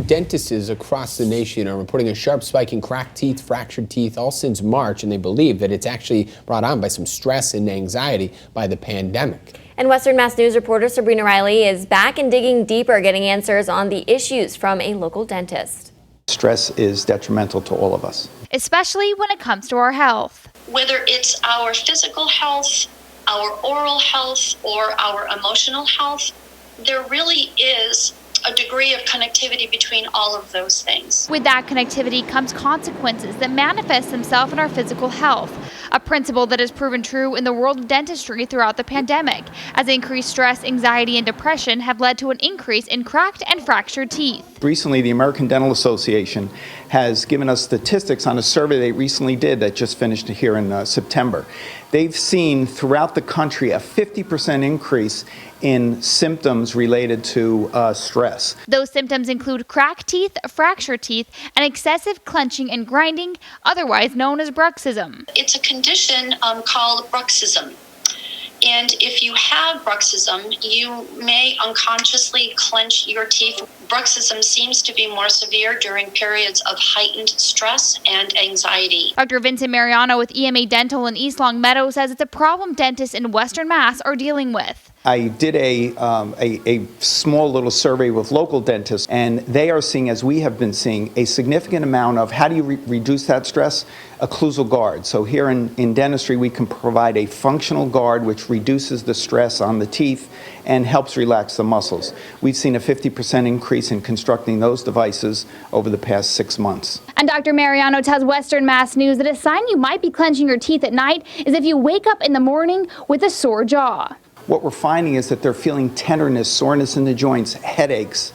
Dentists across the nation are reporting a sharp spike in cracked teeth, fractured teeth, all since March, and they believe that it's actually brought on by some stress and anxiety by the pandemic. And Western Mass News reporter Sabrina Riley is back and digging deeper, getting answers on the issues from a local dentist. Stress is detrimental to all of us, especially when it comes to our health. Whether it's our physical health, our oral health, or our emotional health, there really is a degree of connectivity between all of those things. With that connectivity comes consequences that manifest themselves in our physical health, a principle that has proven true in the world of dentistry throughout the pandemic, as increased stress, anxiety, and depression have led to an increase in cracked and fractured teeth. Recently, the American Dental Association has given us statistics on a survey they recently did that just finished here in September. They've seen throughout the country a 50% increase in symptoms related to stress. Those symptoms include cracked teeth, fractured teeth, and excessive clenching and grinding, otherwise known as bruxism. It's a condition called bruxism. And if you have bruxism, you may unconsciously clench your teeth. Bruxism seems to be more severe during periods of heightened stress and anxiety. Dr. Vincent Mariano with EMA Dental in East Long Meadow says it's a problem dentists in Western Mass are dealing with. I did a small little survey with local dentists, and they are seeing, as we have been seeing, a significant amount of how do you reduce that stress? Occlusal guard. So here in dentistry, we can provide a functional guard which reduces the stress on the teeth and helps relax the muscles. We've seen a 50% increase in constructing those devices over the past 6 months. And Dr. Mariano tells Western Mass News that a sign you might be clenching your teeth at night is if you wake up in the morning with a sore jaw. What we're finding is that they're feeling tenderness, soreness in the joints, headaches.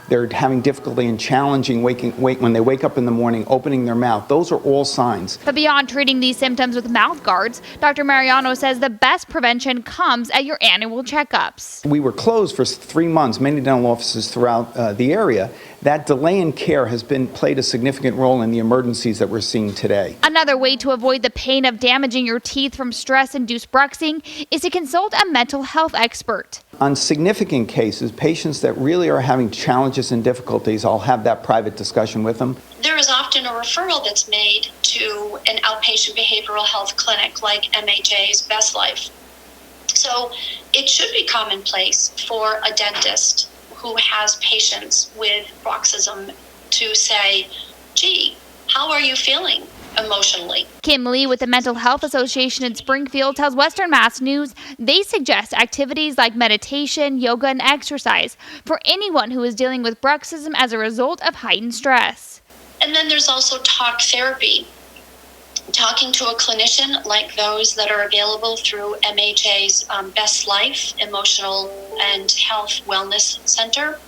They're having difficulty in challenging when they wake up in the morning, opening their mouth. Those are all signs. But beyond treating these symptoms with mouth guards, Dr. Mariano says the best prevention comes at your annual checkups. We were closed for 3 months, many dental offices throughout the area. That delay in care has played a significant role in the emergencies that we're seeing today. Another way to avoid the pain of damaging your teeth from stress-induced bruxing is to consult a mental health expert. On significant cases, patients that really are having challenges and difficulties, I'll have that private discussion with them. There is often a referral that's made to an outpatient behavioral health clinic like MHA's Best Life. So it should be commonplace for a dentist who has patients with bruxism to say, gee, how are you feeling emotionally? Kim Lee with the Mental Health Association in Springfield tells Western Mass News they suggest activities like meditation, yoga, and exercise for anyone who is dealing with bruxism as a result of heightened stress. And then there's also talk therapy. Talking to a clinician like those that are available through MHA's Best Life Emotional and Health Wellness Center.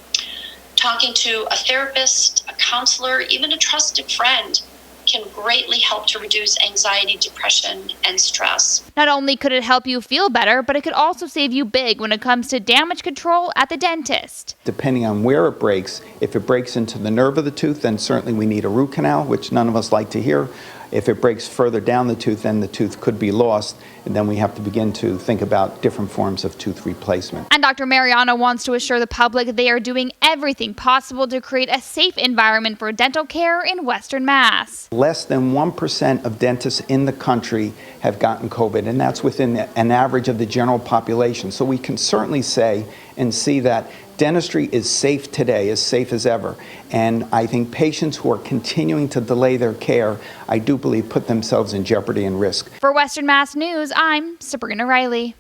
Talking to a therapist, a counselor, even a trusted friend can greatly help to reduce anxiety, depression, and stress. Not only could it help you feel better, but it could also save you big when it comes to damage control at the dentist. Depending on where it breaks, if it breaks into the nerve of the tooth, then certainly we need a root canal, which none of us like to hear. If it breaks further down the tooth, then the tooth could be lost, and then we have to begin to think about different forms of tooth replacement. And Dr. Mariano wants to assure the public they are doing everything possible to create a safe environment for dental care in Western Mass. Less than 1% of dentists in the country have gotten COVID, and that's within an average of the general population. So we can certainly say and see that dentistry is safe today, as safe as ever. And I think patients who are continuing to delay their care, I do believe, put themselves in jeopardy and risk. For Western Mass News, I'm Sabrina Riley.